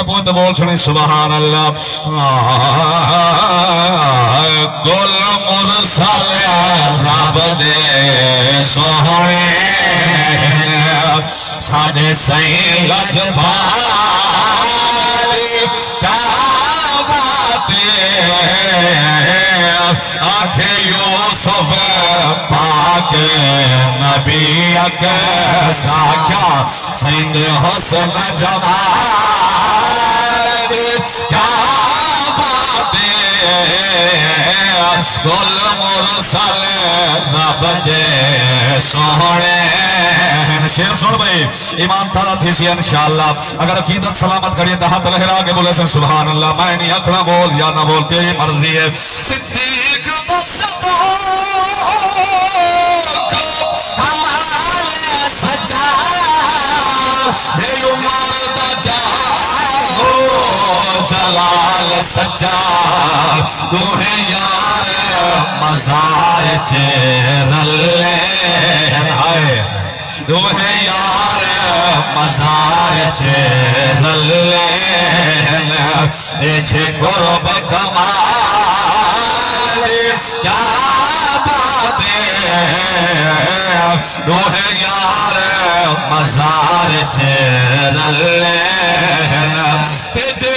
بولتے بول سنی سبحان اللہ گل مرسل رب دے سوہنے ساڑے سائیں لجبالی کیا باتے آنکھیں یوسف پاک نبی اکیسا کیا سند حسن جمال کیا باتیں گل مرسل رب دے سوہنے شیر سن بھئی ایمان تارا تھی سی انشاءاللہ اگر عقیدت سلامت کریے تو ہاتھ لہرا کے بولے سن سبحان اللہ میں نہیں اکھنا بول یا نہ بول تیری مرضی ہے صدیق بخشتا کمال سجا ہے عمر دا جاگو جلال سجا تو ہے یار مزار چیرلے تو ہے یار مزار چیرلے ایچھے قرب کمال کیا باتیں تو ہے یار مزار چیرلے تیجھے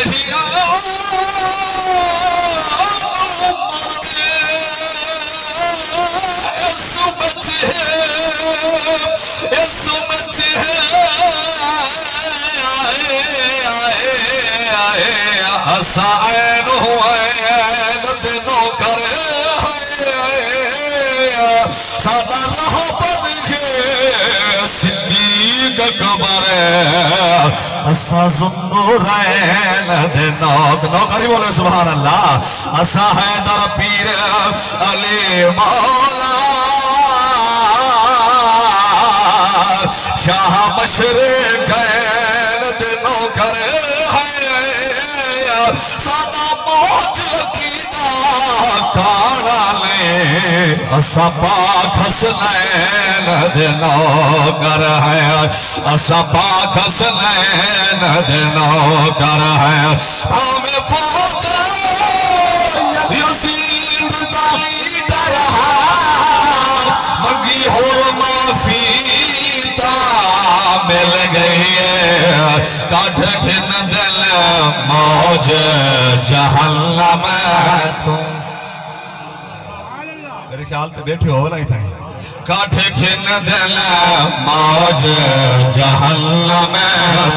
حسین ہوئین دنوں کرے سادہ رہو بدگے صدیق اکبر اسا زنورین دنوں نوکری بولے سبحان اللہ اسا حیدر پیر علی مولا شاہ مشرقین دنوں کرے سادہ موج عقیدہ کارا لے اسا پاک حسنین دنوں کر ہے اسا پاک حسنین دنوں کر ہے ہمیں فوج یزید دائی ڈرہا منگی ہو معافی مل گئی ہے کاٹھ کھن دل موج جہنم تم میرے خیال تے بیٹھے ہو لگی تھا کاٹھ کھن دل موج جہنم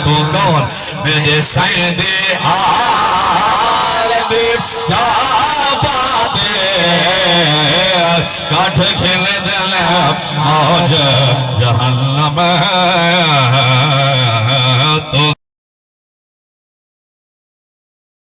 تو کون میرے سیدی عالمی کیا باتیں کاٹھ کھن دل موج جہنم